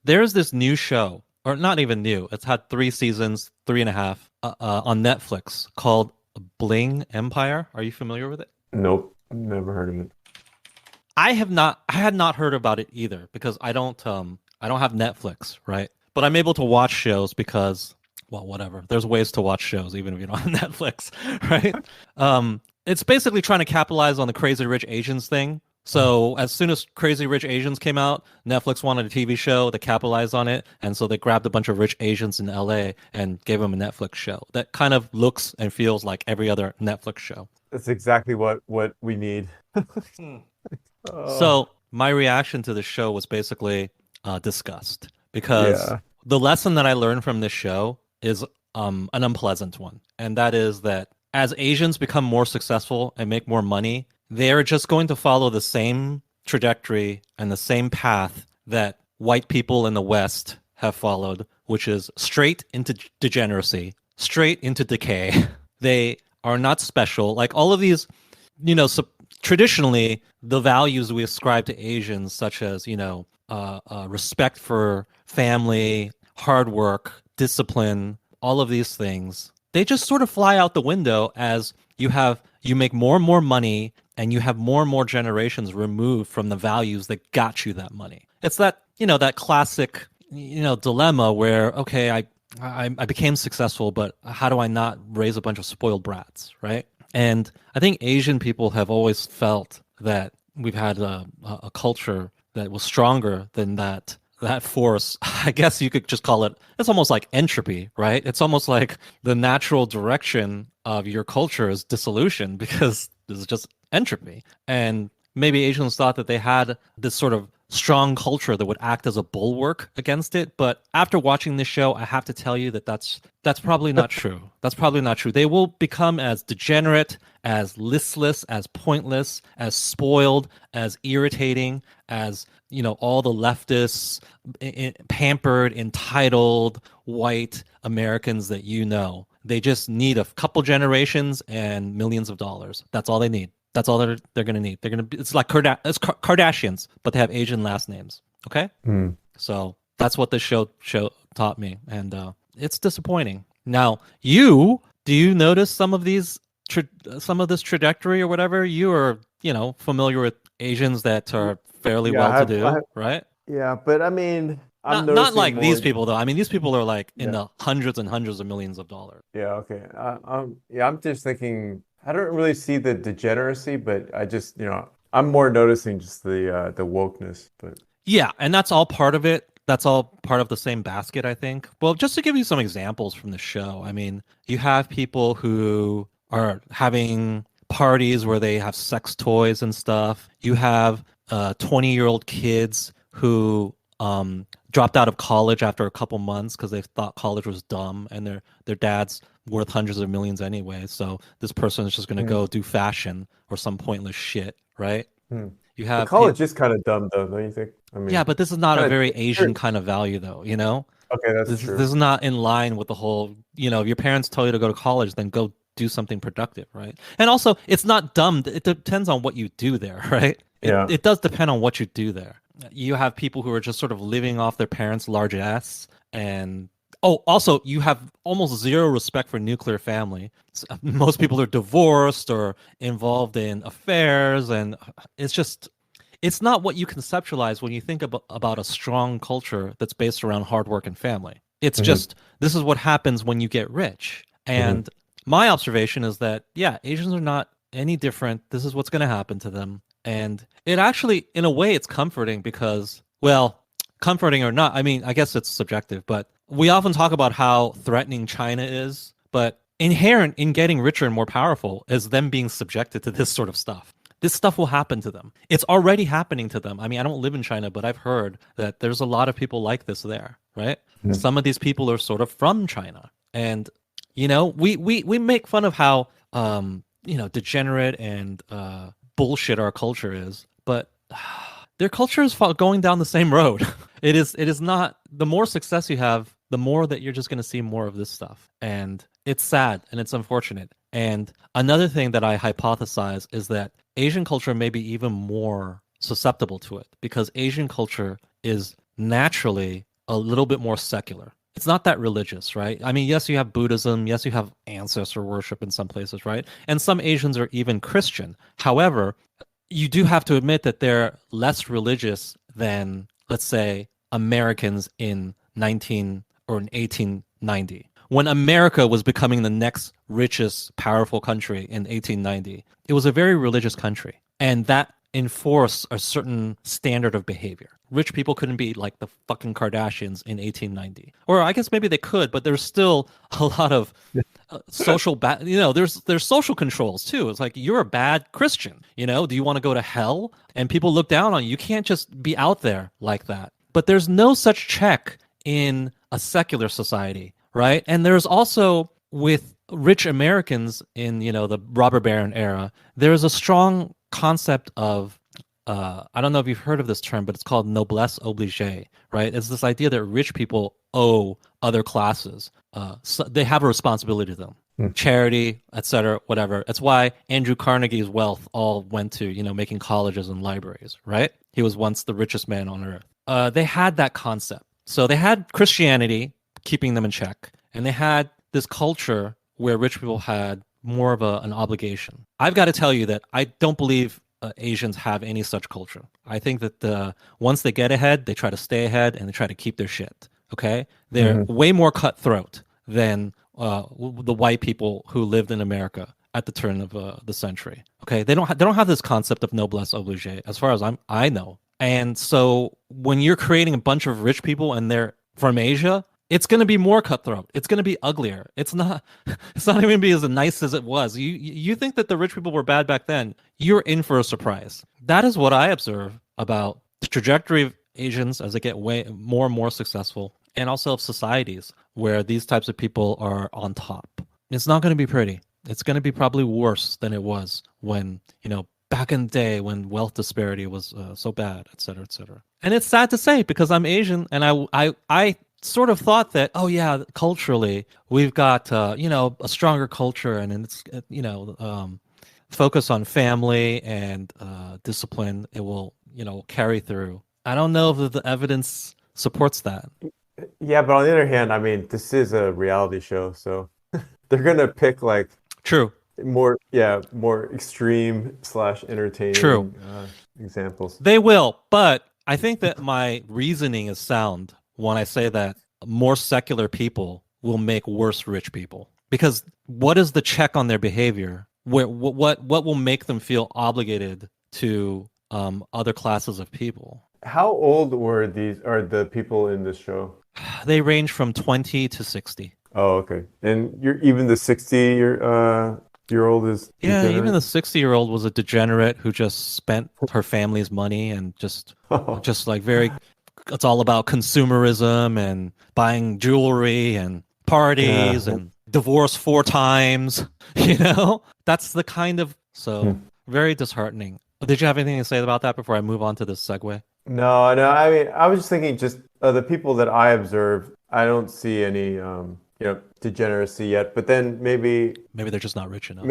there's this new show, or not even new. It's had 3 seasons, three and a half, on Netflix called Bling Empire. Are you familiar with it? Nope, never heard of it. I had not heard about it either because I don't have Netflix, right? But I'm able to watch shows because, well, whatever. There's ways to watch shows even if you don't have Netflix, right? It's basically trying to capitalize on the Crazy Rich Asians thing. So as soon as Crazy Rich Asians came out, Netflix wanted a TV show to capitalize on it, and so they grabbed a bunch of rich Asians in LA and gave them a Netflix show that kind of looks and feels like every other Netflix show. That's exactly what we need. Oh, So my reaction to the show was basically disgust because yeah. the lesson that I learned from this show is an unpleasant one, and that is that as Asians become more successful and make more money, they're just going to follow the same trajectory and the same path that white people in the West have followed, which is straight into degeneracy, straight into decay. They are not special. Like all of these, so traditionally, the values we ascribe to Asians, such as, respect for family, hard work, discipline, all of these things, they just sort of fly out the window as you make more and more money and you have more and more generations removed from the values that got you that money. It's that classic, dilemma where, okay, I became successful, but how do I not raise a bunch of spoiled brats, right? And I think Asian people have always felt that we've had a culture that was stronger than that force. I guess you could just call it, it's almost like entropy, right? It's almost like the natural direction of your culture is dissolution because this is just entropy. And maybe Asians thought that they had this sort of strong culture that would act as a bulwark against it. But after watching this show, I have to tell you that that's probably not true. That's probably not true. They will become as degenerate, as listless, as pointless, as spoiled, as irritating as all the leftists, pampered, entitled white Americans that you know. They just need a couple generations and millions of dollars. That's all they need. That's all they're gonna need. They're gonna be. It's like Kardashians, but they have Asian last names. Okay, Hmm. so that's what this show taught me, and it's disappointing. Now, do you notice some of this trajectory or whatever? You are familiar with Asians that are fairly Yeah, well to I do, have, right? yeah, but I mean, I'm Not noticing like these more. people though. I mean, these people are like in Yeah, the hundreds and hundreds of millions of dollars. yeah, okay. Yeah, I'm just thinking. I don't really see the degeneracy, but I just, I'm more noticing just the wokeness. But Yeah, and that's all part of it. That's all part of the same basket, I think. Well, just to give you some examples from the show, I mean, you have people who are having parties where they have sex toys and stuff. You have 20-year-old kids who dropped out of college after a couple months because they thought college was dumb, and their dad's worth hundreds of millions anyway. So this person is just going to Hmm. go do fashion or some pointless shit, right? Hmm. You But have college is kind of dumb, though, don't you think? I yeah, mean, but this is not a kind of. very Asian kind of value, though, you know? Okay, that's This true. is not in line with the whole, if your parents tell you to go to college, then go do something productive, right? And also, it's not dumb. It depends on what you do there, right? It Yeah. it does depend on what you do there. You have people who are just sort of living off their parents' large ass, and oh, also you have almost zero respect for nuclear family. Most people are divorced or involved in affairs, and it's just it's not what you conceptualize when you think about a strong culture that's based around hard work and family. It's Hmm. just this is what happens when you get rich. Hmm. And my observation is that, yeah, Asians are not any different. This is what's going to happen to them. And it actually, in a way, it's comforting because, well, comforting or not, I mean, I guess it's subjective, but we often talk about how threatening China is, but inherent in getting richer and more powerful is them being subjected to this sort of stuff. This stuff will happen to them. It's already happening to them. I mean, I don't live in China, but I've heard that there's a lot of people like this there, right? Some of these people are sort of from China. And, we make fun of how, degenerate and bullshit our culture is, but their culture is going down the same road. It is not, the more success you have, the more that you're just going to see more of this stuff. And it's sad and it's unfortunate. And another thing that I hypothesize is that Asian culture may be even more susceptible to it because Asian culture is naturally a little bit more secular. It's not that religious, right? I mean, yes, you have Buddhism, yes, you have ancestor worship in some places, right? And some Asians are even Christian. However, you do have to admit that they're less religious than, let's say, Americans in 19 or in 1890. When America was becoming the next richest, powerful country in 1890, it was a very religious country. And that enforced a certain standard of behavior. Rich people couldn't be like the fucking Kardashians in 1890. Or I guess maybe they could, but there's still a lot of there's social controls too. It's like you're a bad Christian, do you want to go to hell? And people look down on you. You can't just be out there like that. But there's no such check in a secular society, right? And there's also with rich Americans in, the robber baron era, there's a strong concept of I don't know if you've heard of this term, but it's called noblesse oblige, right? It's this idea that rich people owe other classes. So they have a responsibility to them. Charity, etc., whatever. That's why Andrew Carnegie's wealth all went to, making colleges and libraries, right? He was once the richest man on earth. They had that concept. So they had Christianity keeping them in check, and they had this culture where rich people had more of an obligation. I've got to tell you that I don't believe Asians have any such culture. I think that once they get ahead, they try to stay ahead and they try to keep their shit. Okay, they're way more cutthroat than the white people who lived in America at the turn of the century. Okay, they don't have this concept of noblesse oblige, as far as I know. And so when you're creating a bunch of rich people and they're from Asia, it's going to be more cutthroat. It's going to be uglier. It's not even going to be as nice as it was. You think that the rich people were bad back then. You're in for a surprise. That is what I observe about the trajectory of Asians as they get way more and more successful, and also of societies where these types of people are on top. It's not going to be pretty. It's going to be probably worse than it was when, back in the day when wealth disparity was so bad, et cetera, et cetera. And it's sad to say because I'm Asian and I sort of thought that, oh yeah, culturally we've got a stronger culture and it's focus on family and discipline. It will carry through. I don't know if the evidence supports that. Yeah, but on the other hand, I mean, this is a reality show, so they're gonna pick like True. more extreme slash entertaining True. Examples. They will, but I think that my reasoning is sound when I say that more secular people will make worse rich people. Because what is the check on their behavior? What will make them feel obligated to other classes of people? How old are the people in this show? They range from 20 to 60. Oh, okay. And even the 60-year-old is Yeah, degenerate? even the 60-year-old was a degenerate who just spent her family's money and just like very, it's all about consumerism and buying jewelry and parties and divorce 4 times, That's the kind of, very disheartening. Did you have anything to say about that before I move on to this segue? No. I mean, I was just thinking, just the people that I observe, I don't see any, degeneracy yet. But then maybe they're just not rich enough.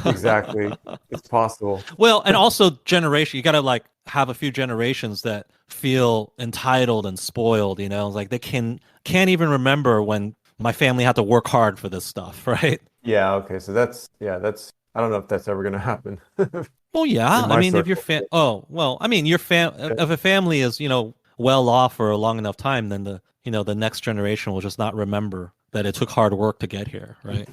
Exactly, it's possible. Well, and also generation. You got to like have a few generations that feel entitled and spoiled. Like they can't even remember when my family had to work hard for this stuff, right? Yeah. Okay. So that's I don't know if that's ever going to happen. Well, yeah. I mean, if your if a family is, well off for a long enough time, then the next generation will just not remember that it took hard work to get here, right?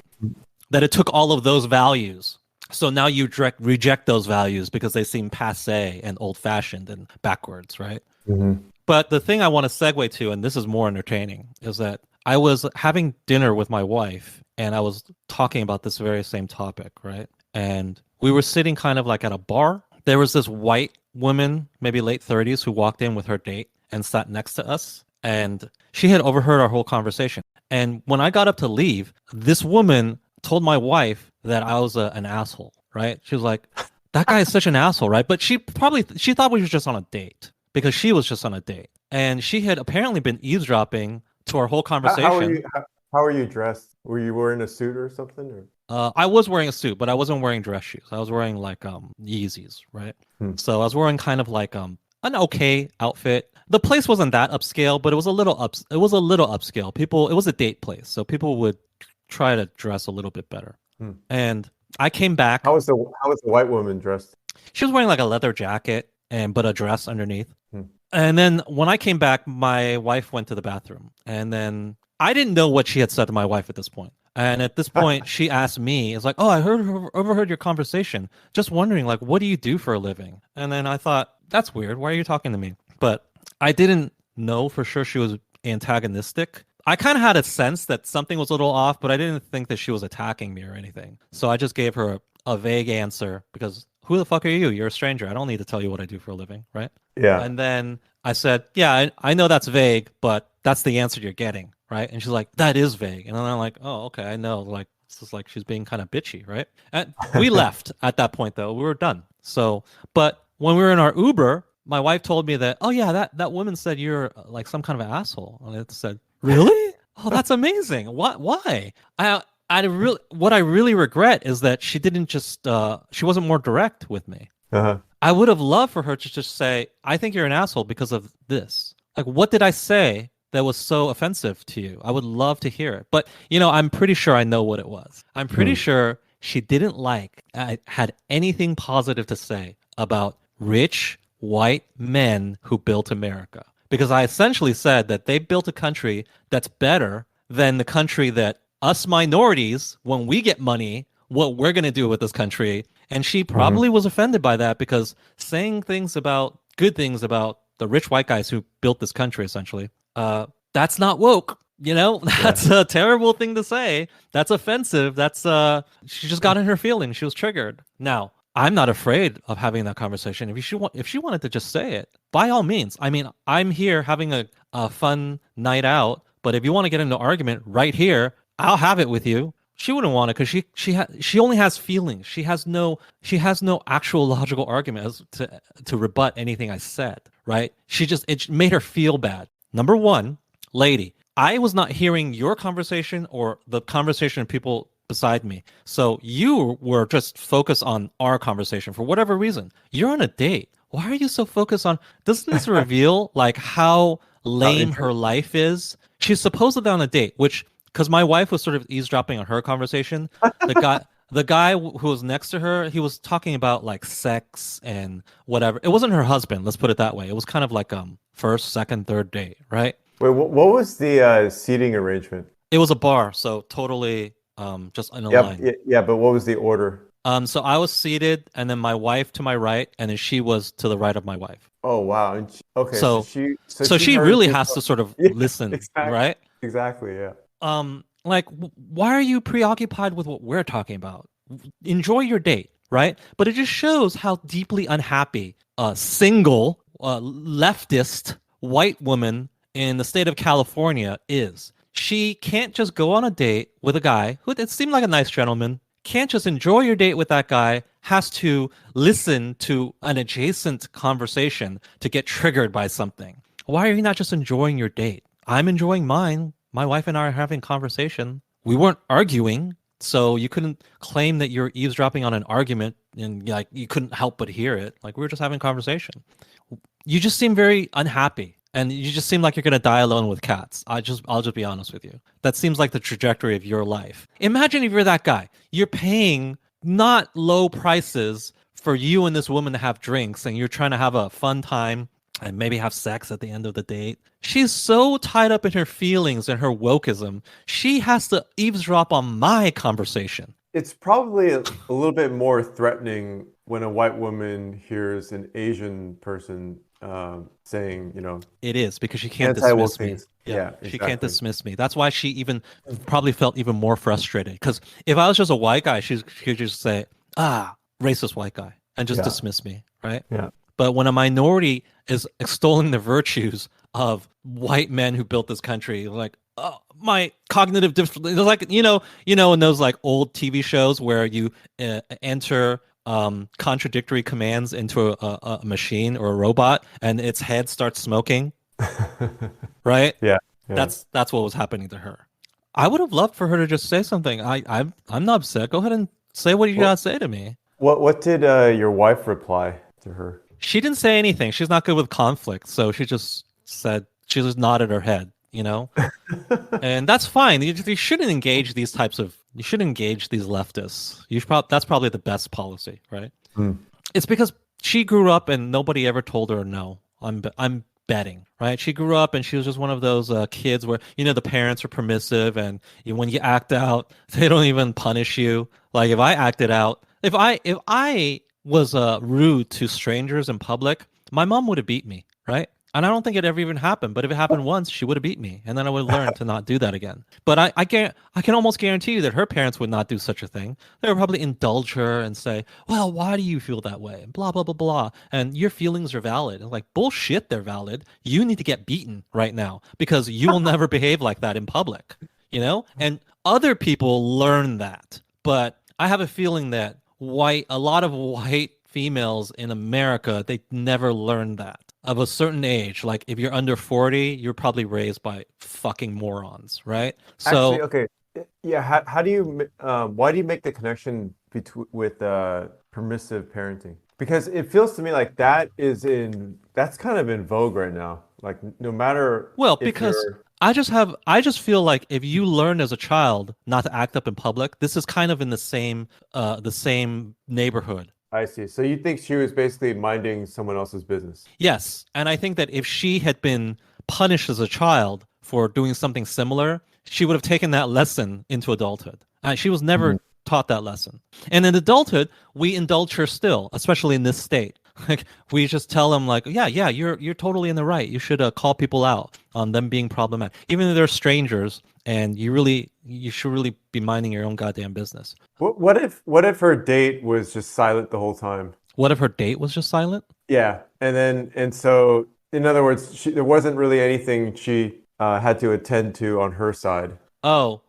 That it took all of those values. So now you reject those values because they seem passé and old-fashioned and backwards, right? Mm-hmm. But the thing I want to segue to, and this is more entertaining, is that I was having dinner with my wife and I was talking about this very same topic, right? And we were sitting kind of like at a bar. There was this white woman, maybe late 30s, who walked in with her date and sat next to us. And she had overheard our whole conversation. And when I got up to leave, this woman told my wife that I was an asshole, right? She was like, that guy is such an asshole, right? But she thought we were just on a date because she was just on a date. And she had apparently been eavesdropping to our whole conversation. How are you dressed? Were you wearing a suit or something? Or? I was wearing a suit, but I wasn't wearing dress shoes. I was wearing like Yeezys, right? So I was wearing kind of like an okay outfit. The place wasn't that upscale, but it was a little ups. It was a little upscale. People, it was a date place, so people would try to dress a little bit better. Hmm. And I came back. How was the white woman dressed? She was wearing like a leather jacket and but a dress underneath. Hmm. And then when I came back, my wife went to the bathroom, and then I didn't know what she had said to my wife at this point. And at this point, she asked me, "It's like, oh, I overheard your conversation. Just wondering, like, what do you do for a living?" And then I thought, that's weird. Why are you talking to me? But I didn't know for sure she was antagonistic. I kind of had a sense that something was a little off, but I didn't think that she was attacking me or anything. So I just gave her a vague answer because who the fuck are you? You're a stranger. I don't need to tell you what I do for a living, right? Yeah. And then I said, yeah, I know that's vague, but that's the answer you're getting, right? And she's like, that is vague. And then I'm like, oh, okay, I know. Like, this is like she's being kind of bitchy, right? And we left at that point, though. We were done. So, but when we were in our Uber, my wife told me that, oh, yeah, that woman said you're like some kind of an asshole. And it said, really? Oh, that's amazing. What? Why? What I really regret is that she didn't just, she wasn't more direct with me. Uh-huh. I would have loved for her to just say, I think you're an asshole because of this. Like, what did I say that was so offensive to you? I would love to hear it. But, I'm pretty sure I know what it was. I'm pretty sure she didn't had anything positive to say about rich white men who built America. Because I essentially said that they built a country that's better than the country that us minorities, when we get money, what we're going to do with this country. And she probably was offended by that because saying good things about the rich white guys who built this country, essentially, that's not woke. That's a terrible thing to say. That's offensive. She just got in her feelings. She was triggered. Now, I'm not afraid of having that conversation. If she wanted to just say it, by all means. I mean, I'm here having a fun night out, but if you want to get into an argument right here, I'll have it with you. She wouldn't want it because she only has feelings. She has no actual logical argument to rebut anything I said. Right? It made her feel bad. Number one, lady, I was not hearing your conversation or the conversation of people beside me. So you were just focused on our conversation for whatever reason. You're on a date. Why are you so focused on? Doesn't this reveal like how lame her life is? She's supposedly on a date, which. Because my wife was sort of eavesdropping on her conversation. The guy who was next to her, he was talking about like sex and whatever. It wasn't her husband, let's put it that way. It was kind of like first, second, third date, right? Wait, what was the seating arrangement? It was a bar, so totally just in a line. Yeah, but what was the order? So I was seated, and then my wife to my right, and then she was to the right of my wife. Oh wow! And okay, so she heard really you has talk- to sort of Yeah, listen, exactly, right? exactly, yeah. Like, why are you preoccupied with what we're talking about? Enjoy your date, right? But it just shows how deeply unhappy a single leftist white woman in the state of California is. She can't just go on a date with a guy who it seemed like a nice gentleman, can't just enjoy your date with that guy, has to listen to an adjacent conversation to get triggered by something. Why are you not just enjoying your date? I'm enjoying mine. My wife and I are having conversation. We weren't arguing, so you couldn't claim that you're eavesdropping on an argument and like you couldn't help but hear it. Like we were just having conversation. You just seem very unhappy, and you just seem like you're gonna die alone with cats. I'll just be honest with you. That seems like the trajectory of your life. Imagine if you're that guy. You're paying not low prices for you and this woman to have drinks, and you're trying to have a fun time and maybe have sex at the end of the date. She's so tied up in her feelings and her wokeism, she has to eavesdrop on my conversation. It's probably a little bit more threatening when a white woman hears an Asian person saying, It is because she can't anti-woke dismiss me. things. Yeah, Yeah, she can't exactly. dismiss me. That's why she even probably felt even more frustrated. Because if I was just a white guy, she could just say, racist white guy, and just Yeah, dismiss me, right? yeah. But when a minority is extolling the virtues of white men who built this country, like, oh, my cognitive difficulty, like, in those like old TV shows where you enter contradictory commands into a machine or a robot and its head starts smoking, right? Yeah, yeah. That's what was happening to her. I would have loved for her to just say something. I'm not upset. Go ahead and say what you Well, gotta say to me. what did your wife reply to her? She didn't say anything. She's not good with conflict, so she just nodded her head, you know? And that's fine. You shouldn't engage these types of you shouldn't engage these leftists. That's probably the best policy, right? Mm. It's because she grew up and nobody ever told her no. I'm betting, right? She grew up and she was just one of those kids where the parents are permissive and when you act out, they don't even punish you. Like if I acted out, if I was rude to strangers in public, my mom would have beat me, right? And I don't think it ever even happened. But if it happened once, she would have beat me, and then I would learn to not do that again. But I can almost guarantee you that her parents would not do such a thing. They would probably indulge her and say, "Well, why do you feel that way?" And blah blah blah blah. And your feelings are valid. And like bullshit, they're valid. You need to get beaten right now because you will never behave like that in public. And other people learn that. But I have a feeling that a lot of white females in America, they never learned that of a certain age. Like if you're under 40, you're probably raised by fucking morons, right? Actually, So, okay. Yeah, how do you why do you make the connection between with permissive parenting? Because it feels to me like that's kind of in vogue right now. Like no matter well, if because you're I just feel like if you learn as a child not to act up in public, this is kind of in the same neighborhood. I see. So you think she was basically minding someone else's business? Yes, and I think that if she had been punished as a child for doing something similar, she would have taken that lesson into adulthood. She was never taught that lesson. And in adulthood, we indulge her still, especially in this state. Like we just tell them, like, yeah, yeah, you're totally in the right. You should call people out on them being problematic, even though they're strangers, and you should really be minding your own goddamn business. What if her date was just silent the whole time? What if her date was just silent? Yeah, and so in other words, there wasn't really anything she had to attend to on her side. Oh,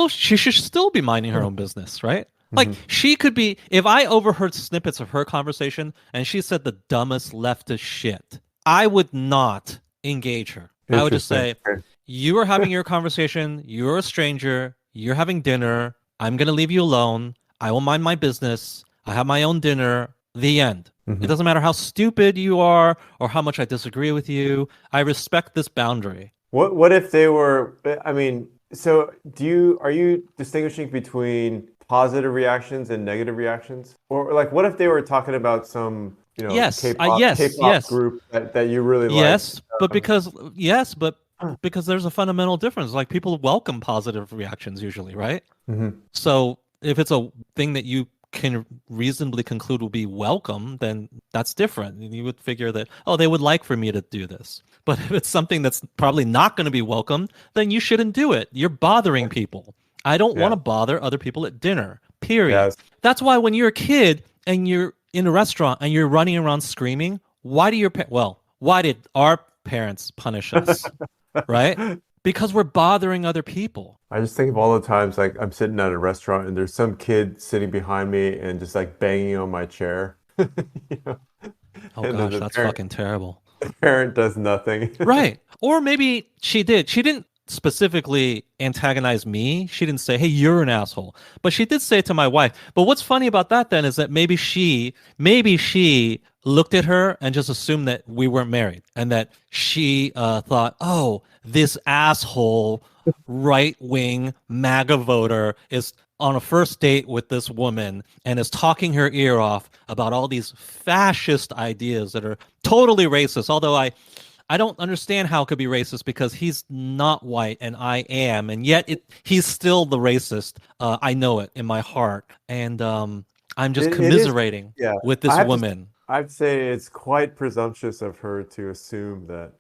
she should still be minding her own business, right? Like Hmm. she could be if I overheard snippets of her conversation and she said the dumbest leftist shit, I would not engage her. I would just Interesting. say, "You are having your conversation, you're a stranger, you're having dinner, I'm gonna leave you alone. I will mind my business. I have my own dinner. The end. It Hmm. doesn't matter how stupid you are or how much I disagree with you. I respect this boundary." What if they were, I mean, so are you distinguishing between positive reactions and negative reactions? Or like what if they were talking about some, Yes, K-pop yes. group that you really liked? Yes, but because there's a fundamental difference. Like people welcome positive reactions usually, right? Hmm. So if it's a thing that you can reasonably conclude will be welcome, then that's different. And you would figure that, oh, they would like for me to do this. But if it's something that's probably not going to be welcome, then you shouldn't do it. You're bothering people. I don't want Yeah. to bother other people at dinner, period. Yes. That's why when you're a kid and you're in a restaurant and you're running around screaming, why did our parents punish us, right? Because we're bothering other people. I just think of all the times like I'm sitting at a restaurant and there's some kid sitting behind me and just like banging on my chair. You know? Oh And then gosh, the that's parent, fucking terrible. the parent does nothing. Right. Or maybe she did. She didn't specifically antagonize me. She didn't say, "Hey, you're an asshole." But she did say it to my wife. But what's funny about that then is that maybe she looked at her and just assumed that we weren't married and that she thought, "Oh, this asshole right-wing MAGA voter is on a first date with this woman and is talking her ear off about all these fascist ideas that are totally racist." Although I don't understand how it could be racist because he's not white and I am, and yet he's still the racist. I know it in my heart, and I'm just It is, commiserating yeah. with I this have to, woman. I'd say it's quite presumptuous of her to assume that,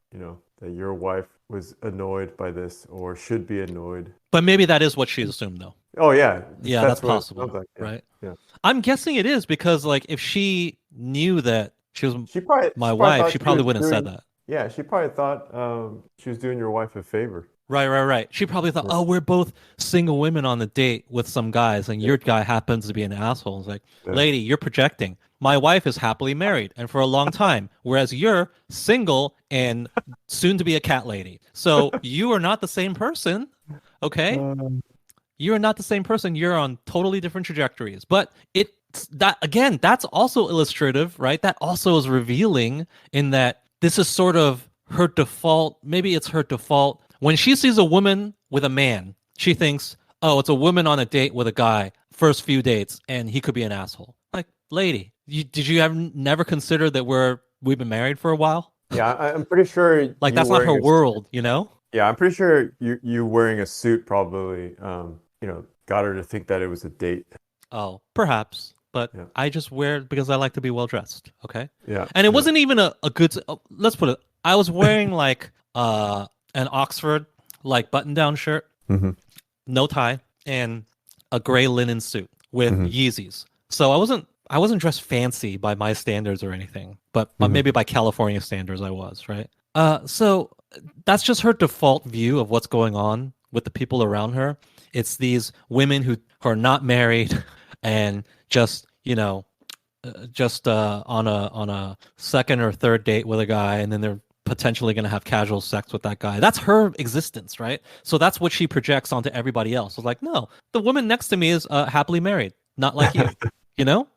that your wife was annoyed by this or should be annoyed. But maybe that is what she assumed, though. Oh yeah, Yeah, that's that's what it sounds possible, like. Yeah, right? yeah. I'm guessing it is because, like, if she knew that she was She probably my she probably wife, thought she she probably was wouldn't have said doing. that. Yeah, she probably thought she was doing your wife a favor. Right, right, right. She probably thought, Yeah. oh, we're both single women on the date with some guys, and your guy happens to be an asshole. It's like, Yeah. lady, you're projecting. My wife is happily married and for a long time, whereas you're single and soon to be a cat lady. So you are not the same person. Okay? Um, you're not the same person. You're on totally different trajectories. But that again, that's also illustrative, right? That also is revealing in that this is sort of her default. Maybe it's her default. When she sees a woman with a man, she thinks, oh, it's a woman on a date with a guy, first few dates, and he could be an asshole. Like, lady, did you have never considered that we've been married for a while? Yeah, I'm pretty sure Like, you that's not her wearing a world, you know? yeah, I'm pretty sure you wearing a suit probably got her to think that it was a date. Oh, perhaps. But Yeah. I just wear it because I like to be well dressed. Okay. Yeah. And it Yeah. wasn't even a good, let's put it, I was wearing like an Oxford like button down shirt, Hmm. no tie, and a gray linen suit with Hmm. Yeezys. So I wasn't dressed fancy by my standards or anything, but Hmm. maybe by California standards I was, right? So that's just her default view of what's going on with the people around her. It's these women who are not married and just, just on a second or third date with a guy, and then they're potentially going to have casual sex with that guy. That's her existence, right? So that's what she projects onto everybody else. It's like, no, the woman next to me is happily married, not like you. You know?